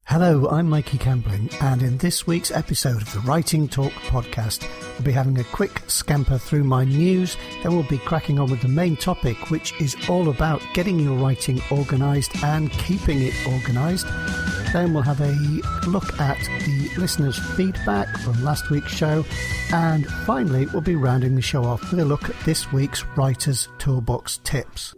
Hello, I'm Mikey Campling, and in this week's episode of the Writing Talk podcast, we'll be having a quick scamper through my news, then we'll be cracking on with the main topic, which is all about getting your writing organised and keeping it organised. Then we'll have a look at the listeners' feedback from last week's show, and finally we'll be rounding the show off with a look at this week's Writer's Toolbox tips.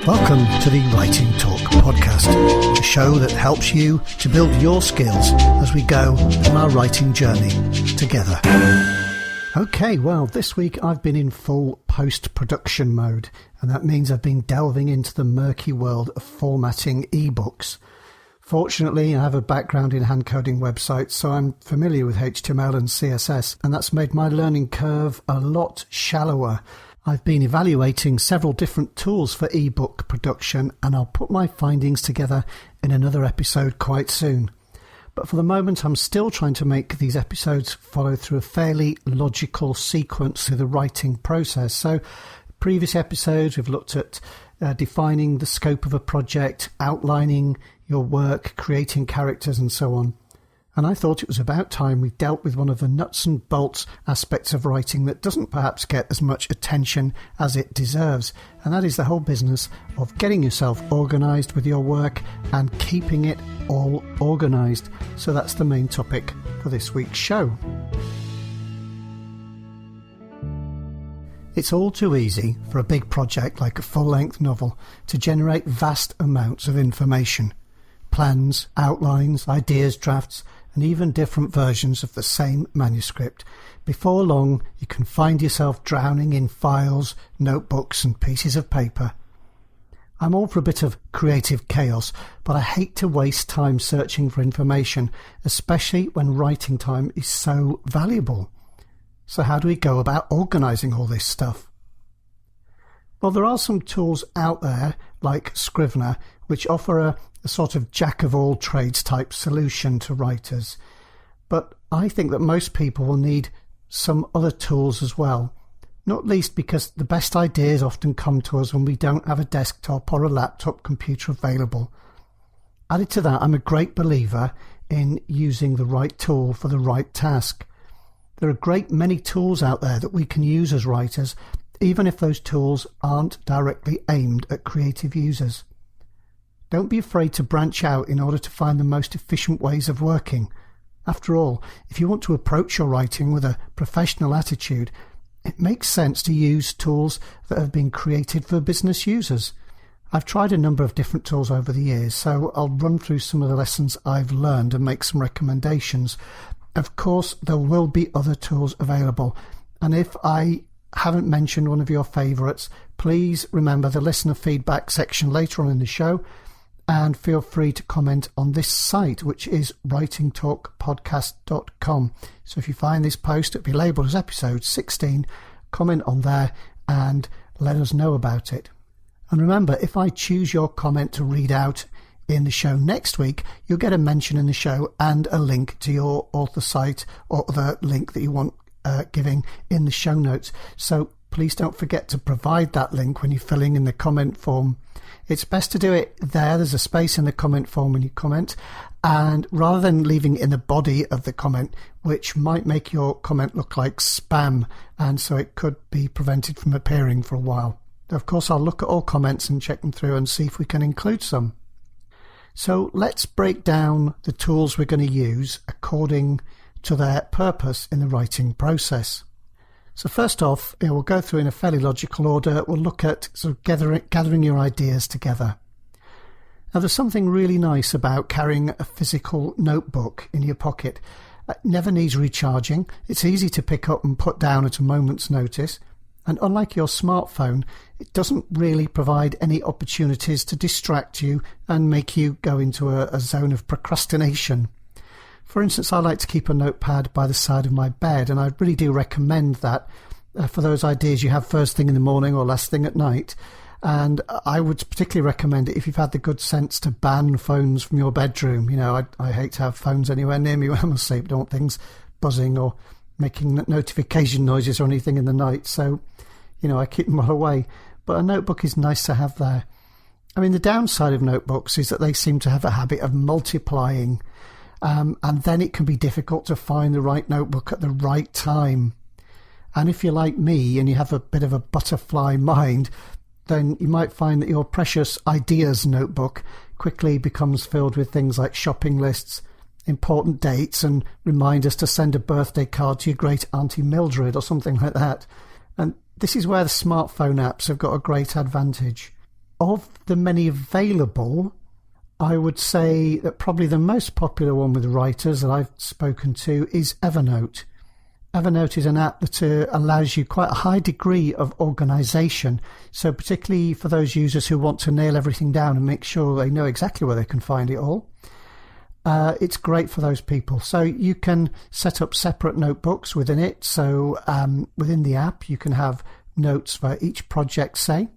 Welcome to the Writing Talk podcast, a show that helps you to build your skills as we go on our writing journey together. Okay, well, this week I've been in full post-production mode, and that means I've been delving into the murky world of formatting ebooks. Fortunately, I have a background in hand-coding websites, so I'm familiar with HTML and CSS, and that's made my learning curve a lot shallower. I've been evaluating several different tools for ebook production, and I'll put my findings together in another episode quite soon. But for the moment, I'm still trying to make these episodes follow through a fairly logical sequence through the writing process. So, previous episodes, we've looked at defining the scope of a project, outlining your work, creating characters, and so on. And I thought it was about time we dealt with one of the nuts and bolts aspects of writing that doesn't perhaps get as much attention as it deserves, and that is the whole business of getting yourself organised with your work and keeping it all organised. So that's the main topic for this week's show. It's all too easy for a big project like a full-length novel to generate vast amounts of information. Plans, outlines, ideas, drafts, and even different versions of the same manuscript. Before long, you can find yourself drowning in files, notebooks, and pieces of paper. I'm all for a bit of creative chaos, but I hate to waste time searching for information, especially when writing time is so valuable. So how do we go about organising all this stuff? Well, there are some tools out there, like Scrivener, which offer a sort of jack-of-all-trades type solution to writers. But I think that most people will need some other tools as well, not least because the best ideas often come to us when we don't have a desktop or a laptop computer available. Added to that, I'm a great believer in using the right tool for the right task. There are a great many tools out there that we can use as writers, even if those tools aren't directly aimed at creative users. Don't be afraid to branch out in order to find the most efficient ways of working. After all, if you want to approach your writing with a professional attitude, it makes sense to use tools that have been created for business users. I've tried a number of different tools over the years, so I'll run through some of the lessons I've learned and make some recommendations. Of course, there will be other tools available, and if I haven't mentioned one of your favourites, please remember the listener feedback section later on in the show, and feel free to comment on this site, which is writingtalkpodcast.com. So if you find this post, it'll be labelled as episode 16. Comment on there and let us know about it. And remember, if I choose your comment to read out in the show next week, you'll get a mention in the show and a link to your author site or the link that you want giving in the show notes. So please don't forget to provide that link when you're filling in the comment form. It's best to do it there. There's a space in the comment form when you comment, and rather than leaving it in the body of the comment, which might make your comment look like spam, and so it could be prevented from appearing for a while. Of course, I'll look at all comments and check them through and see if we can include some. So let's break down the tools we're going to use according to their purpose in the writing process. So first off, we'll go through in a fairly logical order. We'll look at sort of gathering your ideas together. Now, there's something really nice about carrying a physical notebook in your pocket. It never needs recharging. It's easy to pick up and put down at a moment's notice. And unlike your smartphone, it doesn't really provide any opportunities to distract you and make you go into a zone of procrastination. For instance, I like to keep a notepad by the side of my bed, and I really do recommend that for those ideas you have first thing in the morning or last thing at night. And I would particularly recommend it if you've had the good sense to ban phones from your bedroom. You know, I hate to have phones anywhere near me when I'm asleep. Don't want things buzzing or making notification noises or anything in the night. So, you know, I keep them well away. But a notebook is nice to have there. I mean, the downside of notebooks is that they seem to have a habit of multiplying, and then it can be difficult to find the right notebook at the right time. And if you're like me and you have a bit of a butterfly mind, then you might find that your precious ideas notebook quickly becomes filled with things like shopping lists, important dates, and reminders to send a birthday card to your great auntie Mildred or something like that. And this is where the smartphone apps have got a great advantage. Of the many available, I would say that probably the most popular one with writers that I've spoken to is Evernote. Evernote is an app that allows you quite a high degree of organisation. So particularly for those users who want to nail everything down and make sure they know exactly where they can find it all, it's great for those people. So you can set up separate notebooks within it. So within the app, you can have notes for each project, say,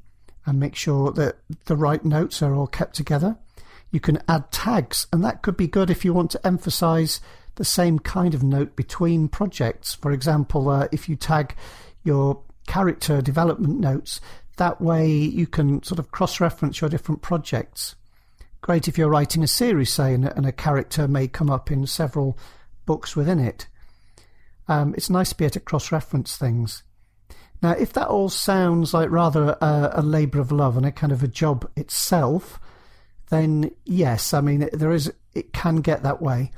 and make sure that the right notes are all kept together. You can add tags, and that could be good if you want to emphasize the same kind of note between projects. For example, if you tag your character development notes, that way you can sort of cross-reference your different projects. Great if you're writing a series, say, and a character may come up in several books within it. It's nice to be able to cross-reference things. Now, if that all sounds like rather a labour of love and a kind of a job itself, then yes, I mean, it can get that way.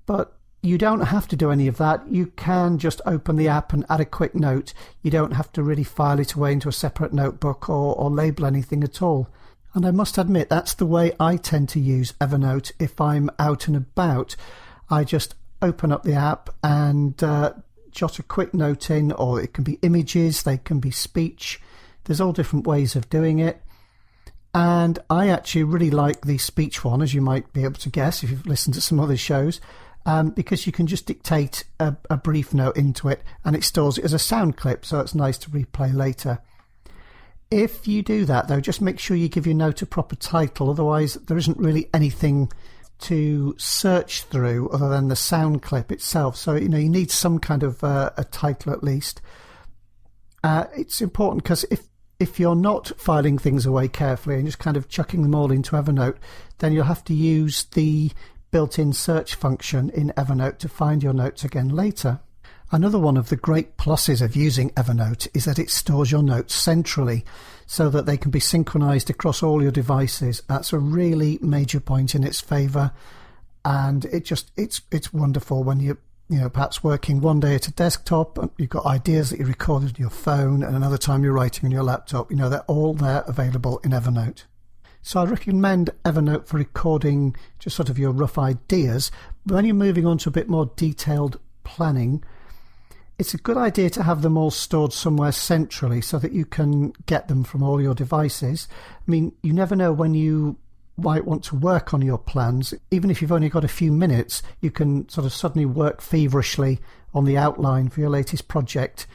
But you don't have to do any of that. You can just open the app and add a quick note. You don't have to really file it away into a separate notebook or label anything at all. And I must admit, that's the way I tend to use Evernote if I'm out and about. I just open up the app and jot a quick note in, or it can be images, they can be speech. There's all different ways of doing it. And I actually really like the speech one, as you might be able to guess if you've listened to some other shows, because you can just dictate a brief note into it and it stores it as a sound clip, so it's nice to replay later. If you do that, though, just make sure you give your note a proper title, otherwise there isn't really anything to search through other than the sound clip itself. So, you need some kind of a title at least. It's important because if you're not filing things away carefully and just kind of chucking them all into Evernote, then you'll have to use the built-in search function in Evernote to find your notes again later. Another one of the great pluses of using Evernote is that it stores your notes centrally so that they can be synchronized across all your devices. That's a really major point in its favor, and it's wonderful when you perhaps working one day at a desktop and you've got ideas that you recorded on your phone, and another time you're writing on your laptop. They're all there available in Evernote. So I recommend Evernote for recording just sort of your rough ideas. But when you're moving on to a bit more detailed planning, it's a good idea to have them all stored somewhere centrally so that you can get them from all your devices. I mean, you never know when you might want to work on your plans. Even if you've only got a few minutes, you can sort of suddenly work feverishly on the outline for your latest project.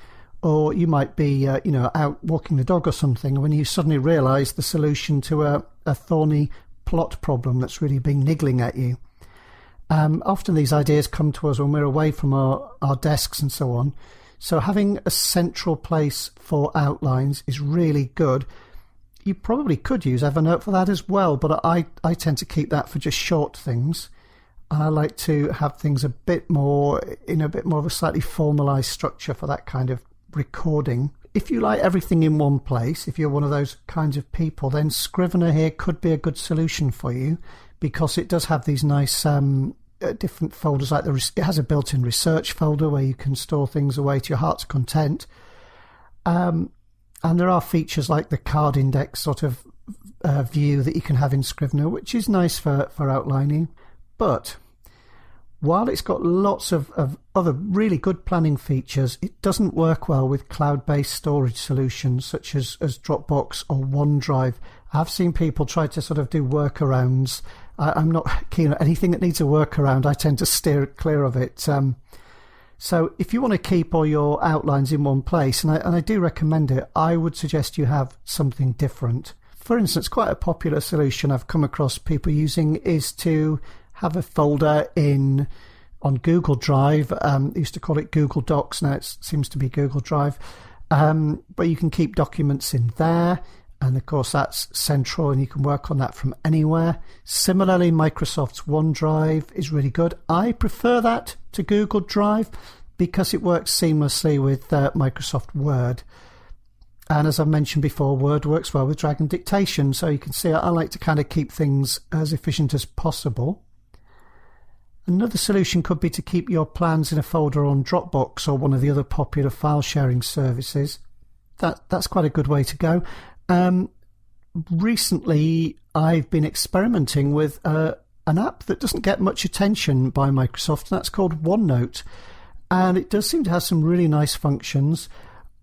Or you might be, out walking the dog or something, when you suddenly realise the solution to a thorny plot problem that's really been niggling at you. Often these ideas come to us when we're away from our desks and so on. So having a central place for outlines is really good. You probably could use Evernote for that as well, but I tend to keep that for just short things. I like to have things a bit more of a slightly formalised structure for that kind of recording. If you like everything in one place, if you're one of those kinds of people, then Scrivener here could be a good solution for you, because it does have these nice different folders. It has a built-in research folder where you can store things away to your heart's content. And there are features like the card index sort of view that you can have in Scrivener, which is nice for outlining. But while it's got lots of other really good planning features, it doesn't work well with cloud-based storage solutions such as Dropbox or OneDrive. I've seen people try to sort of do workarounds. I'm not keen on anything that needs a workaround. I tend to steer clear of it. So if you want to keep all your outlines in one place, and I do recommend it, I would suggest you have something different. For instance, quite a popular solution I've come across people using is to have a folder on Google Drive. They used to call it Google Docs. Now it seems to be Google Drive. But you can keep documents in there. And of course that's central and you can work on that from anywhere. Similarly, Microsoft's OneDrive is really good. I prefer that to Google Drive because it works seamlessly with Microsoft Word. And as I mentioned before, Word works well with drag and dictation. So you can see I like to kind of keep things as efficient as possible. Another solution could be to keep your plans in a folder on Dropbox or one of the other popular file sharing services. That's quite a good way to go. Recently, I've been experimenting with an app that doesn't get much attention by Microsoft, and that's called OneNote. And it does seem to have some really nice functions.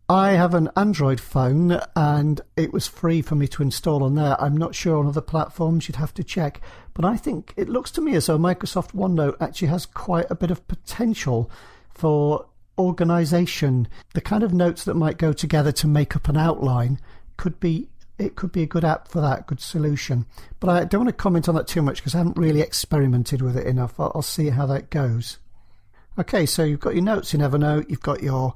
I have an Android phone, and it was free for me to install on there. I'm not sure on other platforms, you'd have to check. But I think it looks to me as though Microsoft OneNote actually has quite a bit of potential for organisation. The kind of notes that might go together to make up an outline could be a good app for that, good solution. But I don't want to comment on that too much because I haven't really experimented with it enough. I'll see how that goes. Okay, so you've got your notes in Evernote, you've got your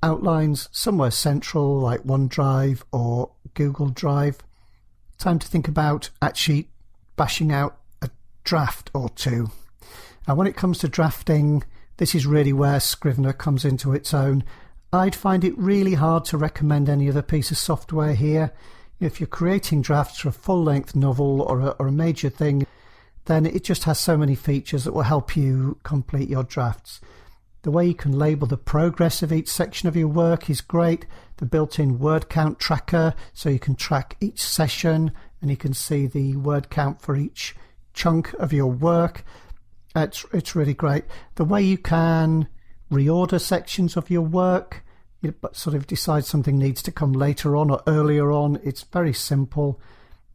outlines somewhere central like OneDrive or Google Drive. Time to think about actually bashing out a draft or two. And when it comes to drafting, this is really where Scrivener comes into its own. I'd find it really hard to recommend any other piece of software here. If you're creating drafts for a full-length novel or a major thing, then it just has so many features that will help you complete your drafts. The way you can label the progress of each section of your work is great. The built-in word count tracker, so you can track each session and you can see the word count for each chunk of your work. It's really great. The way you can reorder sections of your work, you sort of decide something needs to come later on or earlier on. It's very simple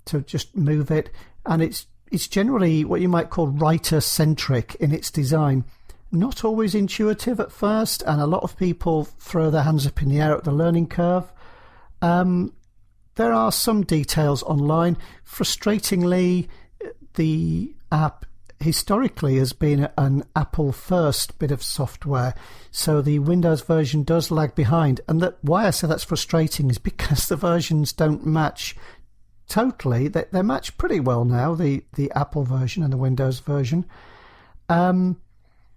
to just move it, and it's generally what you might call writer-centric in its design. Not always intuitive at first, and a lot of people throw their hands up in the air at the learning curve. There are some details online. Frustratingly, the app historically has been an Apple first bit of software, so the Windows version does lag behind. And why I say that's frustrating is because the versions don't match totally. They match pretty well now, the Apple version and the Windows version.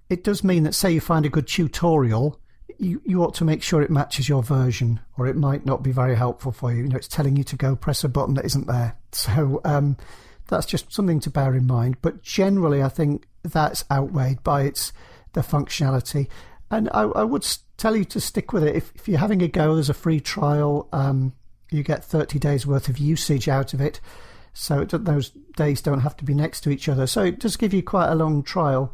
It does mean that, say you find a good tutorial, you ought to make sure it matches your version, or it might not be very helpful for you. It's telling you to go press a button that isn't there. So that's just something to bear in mind. But generally, I think that's outweighed by the functionality. And I would tell you to stick with it. If you're having a go, there's a free trial. You get 30 days worth of usage out of it. So those days don't have to be next to each other. So it does give you quite a long trial.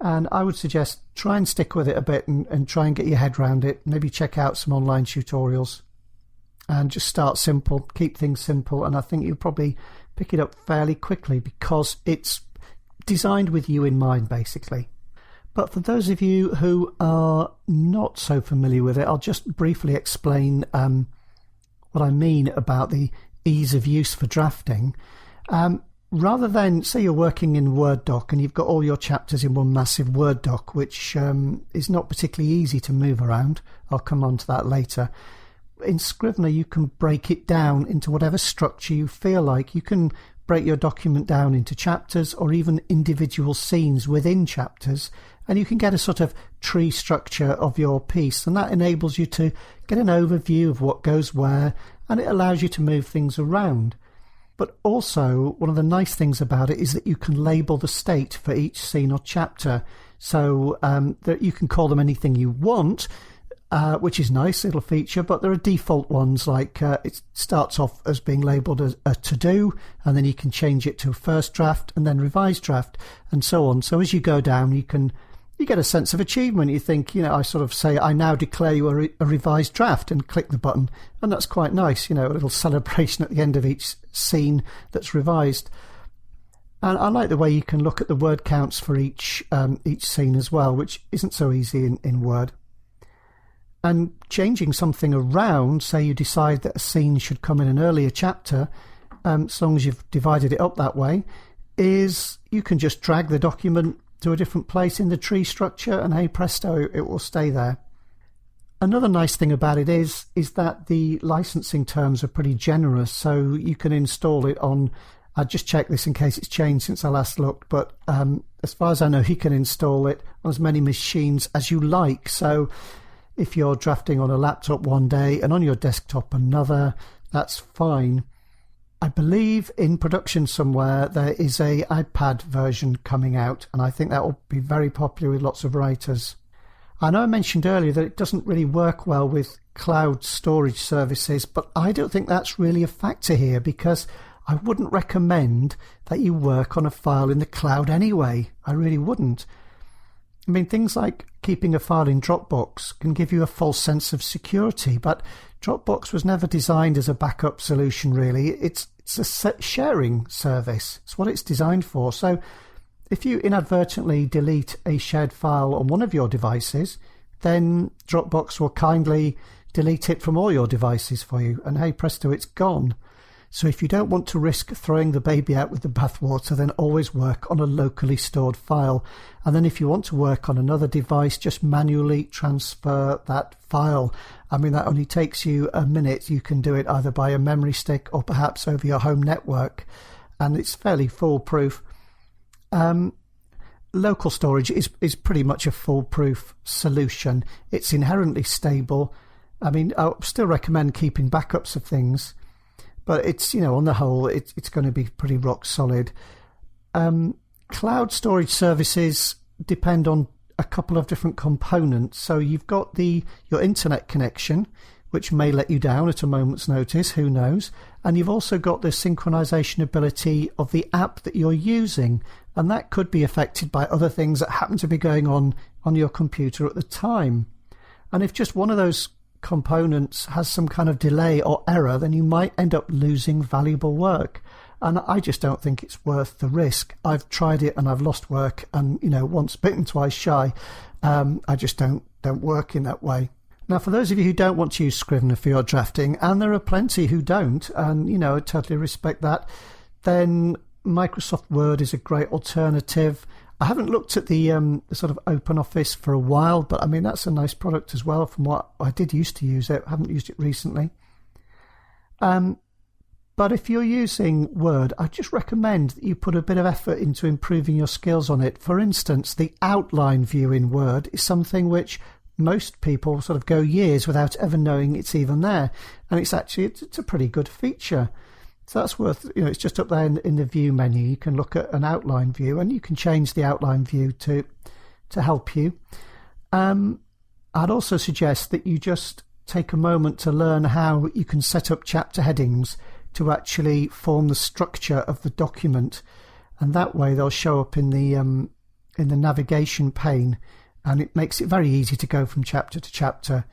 And I would suggest try and stick with it a bit and try and get your head around it. Maybe check out some online tutorials and just start simple, keep things simple. And I think you'll probably pick it up fairly quickly because it's designed with you in mind, basically. But for those of you who are not so familiar with it, I'll just briefly explain what I mean about the ease of use for drafting. Rather than, say you're working in Word doc and you've got all your chapters in one massive Word doc, which is not particularly easy to move around. I'll come on to that later. In Scrivener, you can break it down into whatever structure you feel like. You can break your document down into chapters or even individual scenes within chapters, and you can get a sort of tree structure of your piece, and that enables you to get an overview of what goes where, and it allows you to move things around. But also, one of the nice things about it is that you can label the state for each scene or chapter, so that you can call them anything you want, which is nice, little feature. But there are default ones, like it starts off as being labelled as a to-do, and then you can change it to first draft and then revised draft and so on. So as you go down, you get a sense of achievement. You think, I sort of say, I now declare you a revised draft, and click the button. And that's quite nice, a little celebration at the end of each scene that's revised. And I like the way you can look at the word counts for each scene as well, which isn't so easy in Word. And changing something around, say you decide that a scene should come in an earlier chapter, as long as you've divided it up that way, is you can just drag the document to a different place in the tree structure, and hey presto, it will stay there. Another nice thing about it is that the licensing terms are pretty generous, so you can install it on, I just checked this in case it's changed since I last looked, but as far as I know, you can install it on as many machines as you like. So if you're drafting on a laptop one day and on your desktop another, that's fine. I believe in production somewhere there is a iPad version coming out, and I think that will be very popular with lots of writers. I know I mentioned earlier that it doesn't really work well with cloud storage services, but I don't think that's really a factor here, because I wouldn't recommend that you work on a file in the cloud anyway. I really wouldn't. I mean, things like keeping a file in Dropbox can give you a false sense of security, but Dropbox was never designed as a backup solution, really. It's a sharing service. It's what it's designed for. So if you inadvertently delete a shared file on one of your devices, then Dropbox will kindly delete it from all your devices for you, and hey presto, it's gone. So if you don't want to risk throwing the baby out with the bathwater, then always work on a locally stored file. And then if you want to work on another device, just manually transfer that file. I mean, that only takes you a minute. You can do it either by a memory stick or perhaps over your home network, and it's fairly foolproof. Local storage is pretty much a foolproof solution. It's inherently stable. I mean, I'll still recommend keeping backups of things, but it's, on the whole, it's going to be pretty rock solid. Cloud storage services depend on a couple of different components. So you've got your internet connection, which may let you down at a moment's notice, who knows? And you've also got the synchronization ability of the app that you're using, and that could be affected by other things that happen to be going on your computer at the time. And if just one of those components has some kind of delay or error, then you might end up losing valuable work. And I just don't think it's worth the risk. I've tried it and I've lost work, and once bitten, twice shy. I just don't work in that way. Now, for those of you who don't want to use Scrivener for your drafting, and there are plenty who don't, and I totally respect that, then Microsoft Word is a great alternative. I haven't looked at the sort of OpenOffice for a while, but I mean, that's a nice product as well from what I did used to use it. I haven't used it recently. But if you're using Word, I just recommend that you put a bit of effort into improving your skills on it. For instance, the outline view in Word is something which most people sort of go years without ever knowing it's even there. And it's a pretty good feature. So that's worth, it's just up there in the view menu. You can look at an outline view, and you can change the outline view to help you. I'd also suggest that you just take a moment to learn how you can set up chapter headings to actually form the structure of the document. And that way they'll show up in the navigation pane, and it makes it very easy to go from chapter to chapter.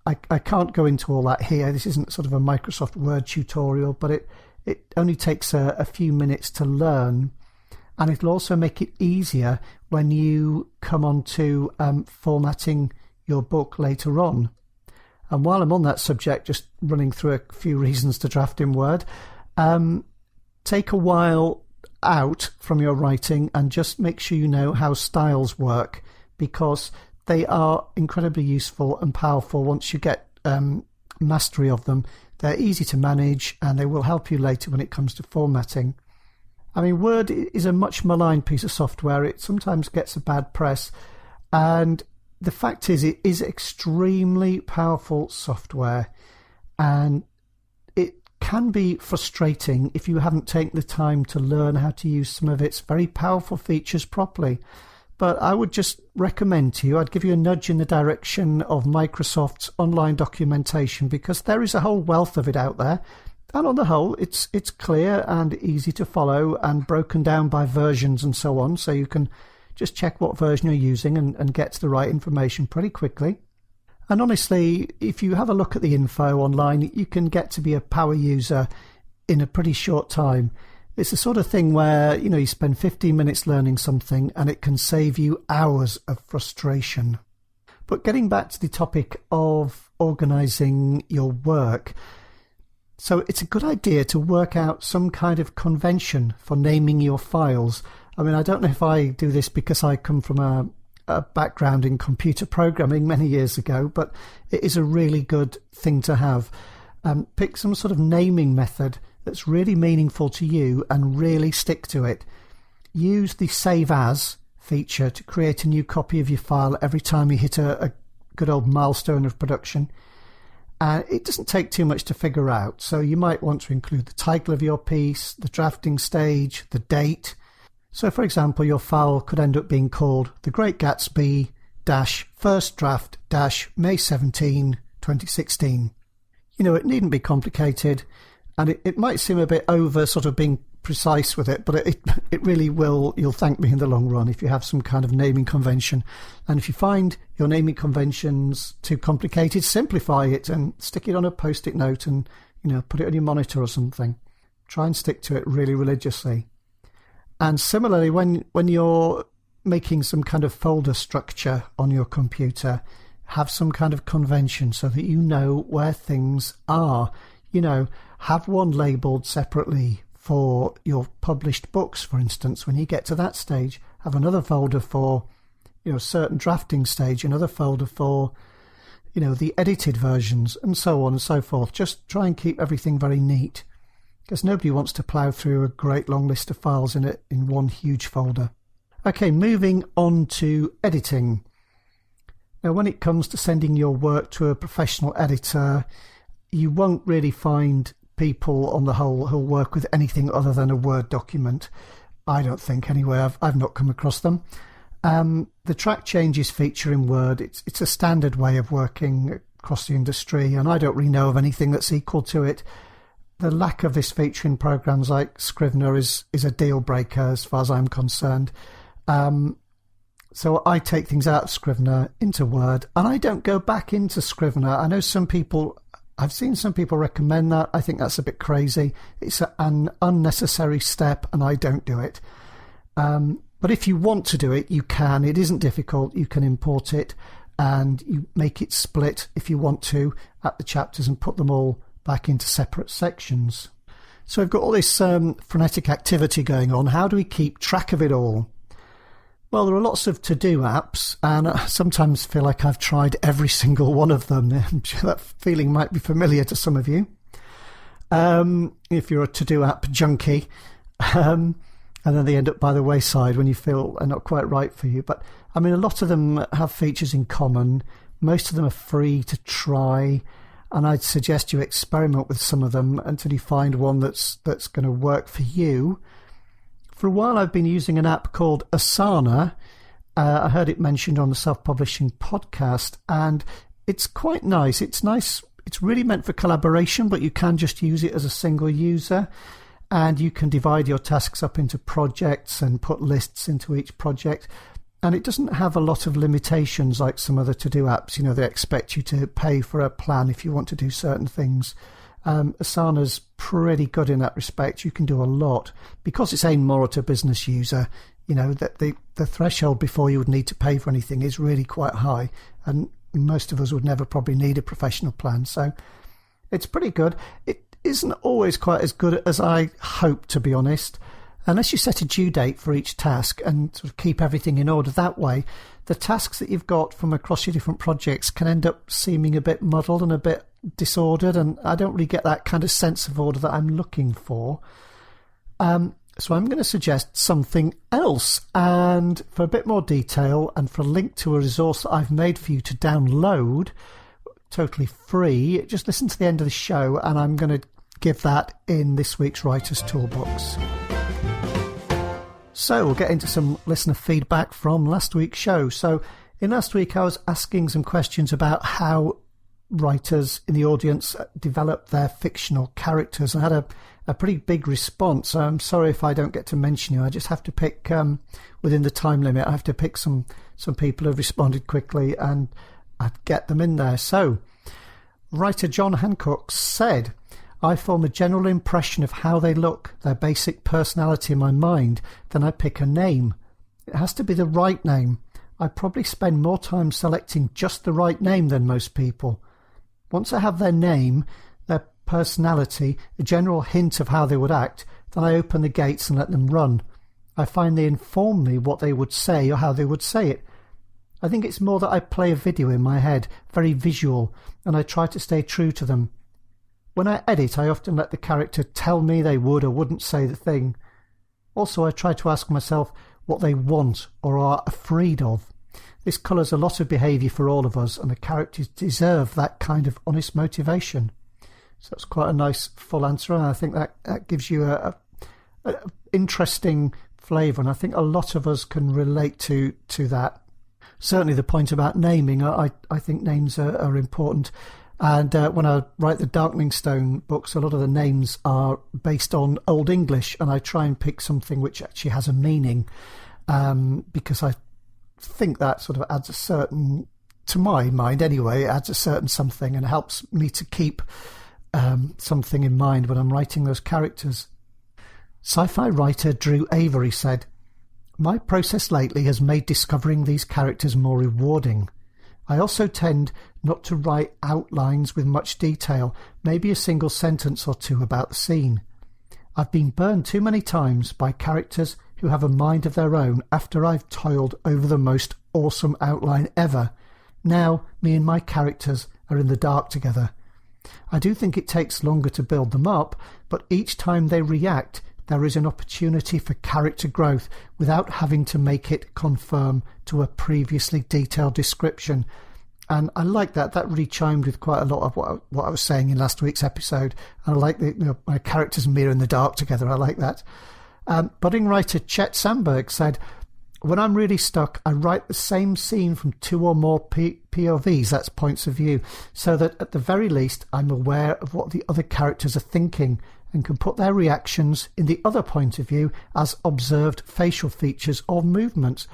I can't go into all that here. This isn't sort of a Microsoft Word tutorial, but it only takes a few minutes to learn, and it'll also make it easier when you come on to formatting your book later on. And while I'm on that subject, just running through a few reasons to draft in Word, take a while out from your writing and just make sure you know how styles work, because they are incredibly useful and powerful once you get mastery of them. They're easy to manage, and they will help you later when it comes to formatting. I mean, Word is a much maligned piece of software. It sometimes gets a bad press, and the fact is it is extremely powerful software, and it can be frustrating if you haven't taken the time to learn how to use some of its very powerful features properly. But I would just recommend to you, I'd give you a nudge in the direction of Microsoft's online documentation, because there is a whole wealth of it out there. And on the whole, it's clear and easy to follow and broken down by versions and so on. So you can just check what version you're using and get to the right information pretty quickly. And honestly, if you have a look at the info online, you can get to be a power user in a pretty short time. It's the sort of thing where, you spend 15 minutes learning something and it can save you hours of frustration. But getting back to the topic of organising your work, so it's a good idea to work out some kind of convention for naming your files. I mean, I don't know if I do this because I come from a background in computer programming many years ago, but it is a really good thing to have. Pick some sort of naming method that's really meaningful to you and really stick to it. Use the Save As feature to create a new copy of your file every time you hit a good old milestone of production. And it doesn't take too much to figure out. So you might want to include the title of your piece, the drafting stage, the date. So for example, your file could end up being called The Great Gatsby First Draft May 17, 2016. You know, it needn't be complicated, and it might seem a bit over sort of being precise with it, but it really will. You'll thank me in the long run if you have some kind of naming convention. And if you find your naming conventions too complicated, simplify it and stick it on a post-it note and, you know, put it on your monitor or something. Try and stick to it really religiously. And similarly, when you're making some kind of folder structure on your computer, have some kind of convention so that you know where things are. You know, have one labelled separately for your published books, for instance. When you get to that stage, have another folder for, you know, certain drafting stage, another folder for, you know, the edited versions, and so on and so forth. Just try and keep everything very neat, because nobody wants to plough through a great long list of files in one huge folder. Okay, moving on to editing. Now, when it comes to sending your work to a professional editor, you won't really find people on the whole who'll work with anything other than a Word document. I don't think, anyway. I've not come across them. The track changes feature in Word, it's a standard way of working across the industry, and I don't really know of anything that's equal to it. The lack of this feature in programs like Scrivener is a deal breaker as far as I'm concerned. So I take things out of Scrivener into Word, and I don't go back into Scrivener. I know I've seen some people recommend that. I think that's a bit crazy. It's an unnecessary step, and I don't do it. But if you want to do it, you can. It isn't difficult. You can import it, and you make it split if you want to at the chapters and put them all back into separate sections. So I've got all this frenetic activity going on. How do we keep track of it all? Well, there are lots of to-do apps, and I sometimes feel like I've tried every single one of them. I'm sure that feeling might be familiar to some of you. If you're a to-do app junkie, and then they end up by the wayside when you feel they're not quite right for you. But, I mean, a lot of them have features in common. Most of them are free to try, and I'd suggest you experiment with some of them until you find one that's going to work for you. For a while, I've been using an app called Asana. I heard it mentioned on the Self-Publishing podcast, and it's quite nice. It's nice. It's really meant for collaboration, but you can just use it as a single user, and you can divide your tasks up into projects and put lists into each project. And it doesn't have a lot of limitations like some other to-do apps. You know, they expect you to pay for a plan if you want to do certain things. Asana's pretty good in that respect. You can do a lot because it's aimed more at a business user. You know, that the threshold before you would need to pay for anything is really quite high, and most of us would never probably need a professional plan. So it's pretty good. It isn't always quite as good as I hope, to be honest. Unless you set a due date for each task and sort of keep everything in order that way, the tasks that you've got from across your different projects can end up seeming a bit muddled and a bit disordered, and I don't really get that kind of sense of order that I'm looking for. So I'm going to suggest something else, and for a bit more detail and for a link to a resource that I've made for you to download, totally free, just listen to the end of the show, and I'm going to give that in this week's Writer's Toolbox. So we'll get into some listener feedback from last week's show. So in last week I was asking some questions about how writers in the audience develop their fictional characters, and I had a pretty big response. So I'm sorry if I don't get to mention you. I just have to pick, within the time limit, I have to pick some people who have responded quickly, and I'd get them in there. So writer John Hancock said, I form a general impression of how they look, their basic personality in my mind, then I pick a name. It has to be the right name. I probably spend more time selecting just the right name than most people. Once I have their name, their personality, a general hint of how they would act, then I open the gates and let them run. I find they inform me what they would say or how they would say it. I think it's more that I play a video in my head, very visual, and I try to stay true to them. When I edit, I often let the character tell me they would or wouldn't say the thing. Also, I try to ask myself what they want or are afraid of. This colours a lot of behaviour for all of us, and the characters deserve that kind of honest motivation. So that's quite a nice full answer, and I think that gives you a interesting flavour, and I think a lot of us can relate to that. Certainly the point about naming, I think names are important. And when I write the Darkening Stone books, a lot of the names are based on Old English, and I try and pick something which actually has a meaning, because I think that sort of adds a certain, to my mind anyway, it adds a certain something and helps me to keep something in mind when I'm writing those characters. Sci-fi writer Drew Avery said, "My process lately has made discovering these characters more rewarding. I also tend not to write outlines with much detail, maybe a single sentence or two about the scene. I've been burned too many times by characters who have a mind of their own after I've toiled over the most awesome outline ever. Now, me and my characters are in the dark together. I do think it takes longer to build them up, but each time they react, there is an opportunity for character growth without having to make it conform to a previously detailed description." And I like that. That really chimed with quite a lot of what I was saying in last week's episode. And I like my characters and me are in the dark together. I like that. Budding writer Chet Sandberg said, "When I'm really stuck, I write the same scene from two or more POVs, that's points of view, so that at the very least I'm aware of what the other characters are thinking and can put their reactions in the other point of view as observed facial features or movements."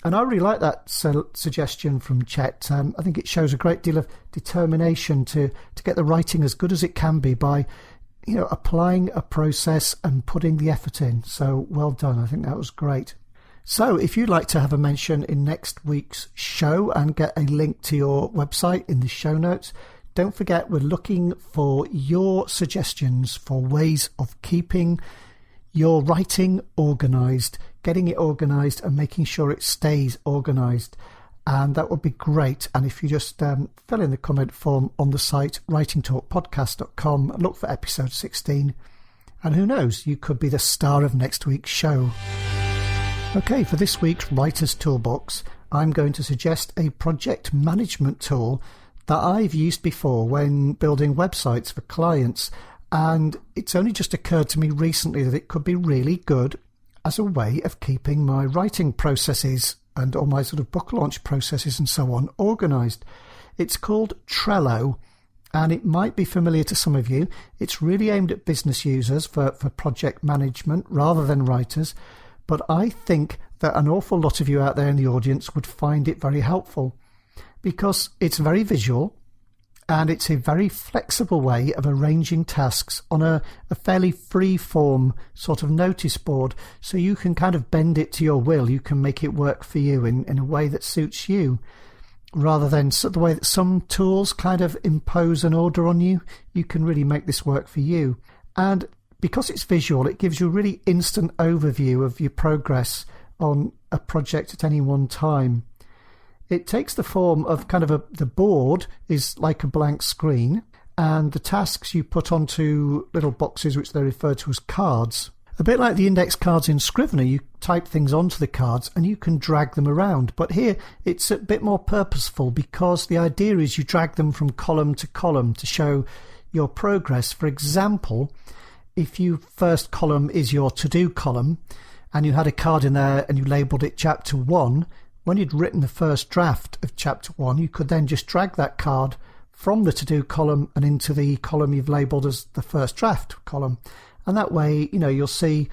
And I really like that suggestion from Chet. I think it shows a great deal of determination to get the writing as good as it can be by, applying a process and putting the effort in. So well done. I think that was great. So if you'd like to have a mention in next week's show and get a link to your website in the show notes, don't forget we're looking for your suggestions for ways of keeping your writing organised, getting it organised and making sure it stays organised. And that would be great. And if you just fill in the comment form on the site writingtalkpodcast.com, look for episode 16. And who knows, you could be the star of next week's show. Okay, for this week's Writer's Toolbox, I'm going to suggest a project management tool that I've used before when building websites for clients. And it's only just occurred to me recently that it could be really good as a way of keeping my writing processes and all my sort of book launch processes and so on organised. It's called Trello, and it might be familiar to some of you. It's really aimed at business users for project management rather than writers, but I think that an awful lot of you out there in the audience would find it very helpful because it's very visual. And it's a very flexible way of arranging tasks on a fairly free-form sort of notice board. So you can kind of bend it to your will. You can make it work for you in a way that suits you. Rather than the way that some tools kind of impose an order on you, you can really make this work for you. And because it's visual, it gives you a really instant overview of your progress on a project at any one time. It takes the form of kind of the board is like a blank screen, and the tasks you put onto little boxes which they refer to as cards. A bit like the index cards in Scrivener, you type things onto the cards and you can drag them around. But here it's a bit more purposeful because the idea is you drag them from column to show your progress. For example, if your first column is your to-do column and you had a card in there and you labelled it Chapter 1, when you'd written the first draft of Chapter 1, you could then just drag that card from the to-do column and into the column you've labelled as the first draft column. And that way, you'll see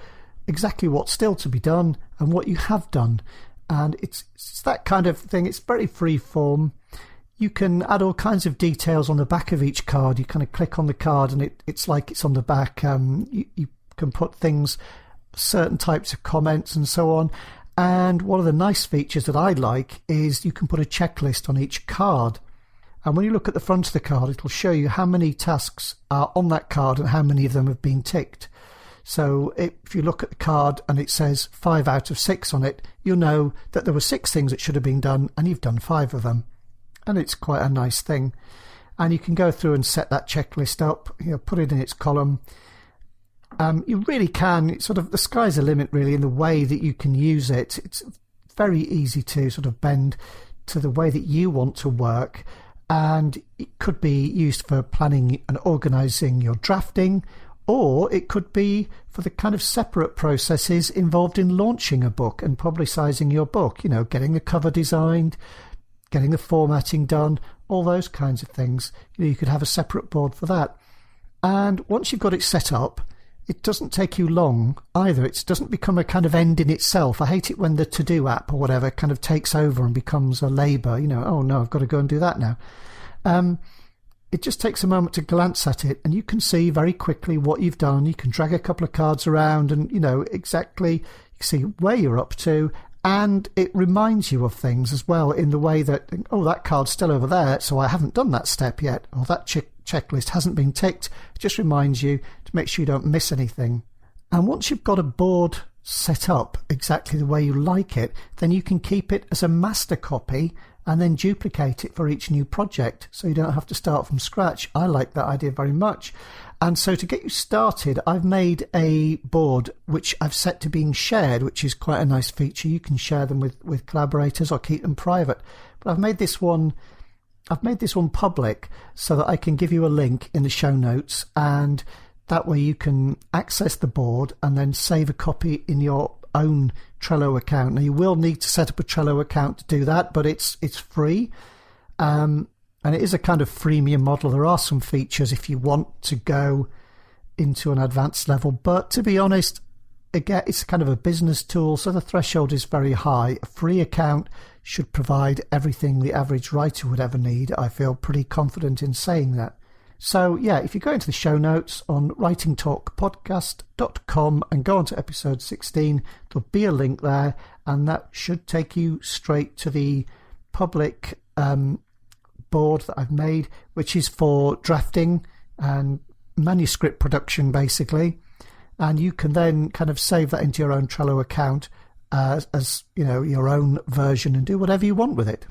exactly what's still to be done and what you have done. And it's that kind of thing. It's very free form. You can add all kinds of details on the back of each card. You kind of click on the card and it's like it's on the back. You can put things, certain types of comments and so on. And one of the nice features that I like is you can put a checklist on each card. And when you look at the front of the card, it'll show you how many tasks are on that card and how many of them have been ticked. So if you look at the card and it says 5 out of 6 on it, you'll know that there were 6 things that should have been done and you've done 5 of them. And it's quite a nice thing. And you can go through and set that checklist up, put it in its column. You really can, the sky's the limit really in the way that you can use it. It's very easy to sort of bend to the way that you want to work. And it could be used for planning and organising your drafting, or it could be for the kind of separate processes involved in launching a book and publicising your book, getting the cover designed, getting the formatting done, all those kinds of things. You could have a separate board for that. And once you've got it set up, it doesn't take you long either. It doesn't become a kind of end in itself. I hate it when the to-do app or whatever kind of takes over and becomes a labour. Oh no, I've got to go and do that now. It just takes a moment to glance at it and you can see very quickly what you've done. You can drag a couple of cards around and, exactly, you can see where you're up to. And it reminds you of things as well in the way that, that card's still over there, so I haven't done that step yet, or that checklist hasn't been ticked. It just reminds you to make sure you don't miss anything. And once you've got a board set up exactly the way you like it, then you can keep it as a master copy and then duplicate it for each new project, so you don't have to start from scratch. I like that idea very much. And so to get you started, I've made a board which I've set to being shared, which is quite a nice feature. You can share them with collaborators or keep them private. But I've made this one public so that I can give you a link in the show notes, and that way you can access the board and then save a copy in your own Trello account. Now you will need to set up a Trello account to do that, but it's free. And it is a kind of freemium model. There are some features if you want to go into an advanced level. But to be honest, again, it's kind of a business tool, so the threshold is very high. A free account should provide everything the average writer would ever need. I feel pretty confident in saying that. So yeah, if you go into the show notes on writingtalkpodcast.com and go on to episode 16, there'll be a link there, and that should take you straight to the public board that I've made, which is for drafting and manuscript production basically. And you can then kind of save that into your own Trello account as your own version and do whatever you want with it.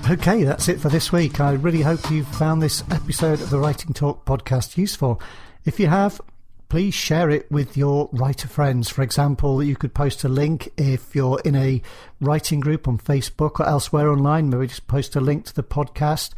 Okay, that's it for this week. I really hope you've found this episode of the Writing Talk podcast useful. If you have, please share it with your writer friends. For example, you could post a link if you're in a writing group on Facebook or elsewhere online. Maybe just post a link to the podcast.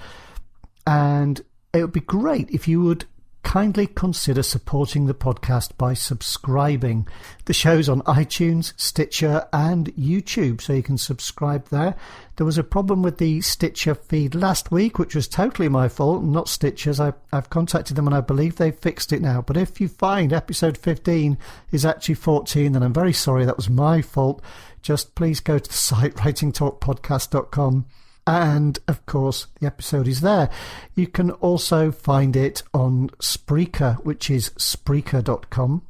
And it would be great if you would kindly consider supporting the podcast by subscribing. The show's on iTunes, Stitcher and YouTube, so you can subscribe there. There was a problem with the Stitcher feed last week, which was totally my fault, not Stitcher's. I've contacted them and I believe they've fixed it now. But if you find episode 15 is actually 14, then I'm very sorry, that was my fault. Just please go to the site writingtalkpodcast.com. And, of course, the episode is there. You can also find it on Spreaker, which is Spreaker.com.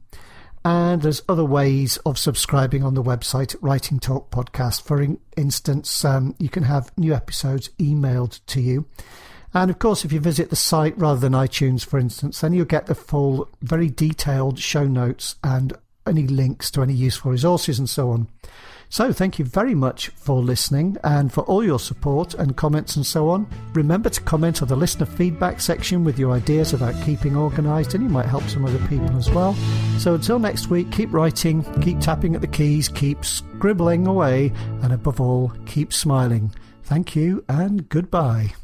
And there's other ways of subscribing on the website at Writing Talk Podcast. For instance, you can have new episodes emailed to you. And, of course, if you visit the site rather than iTunes, for instance, then you'll get the full, very detailed show notes and any links to any useful resources and so on. So thank you very much for listening and for all your support and comments and so on. Remember to comment on the listener feedback section with your ideas about keeping organised, and you might help some other people as well. So until next week, keep writing, keep tapping at the keys, keep scribbling away, and above all, keep smiling. Thank you and goodbye.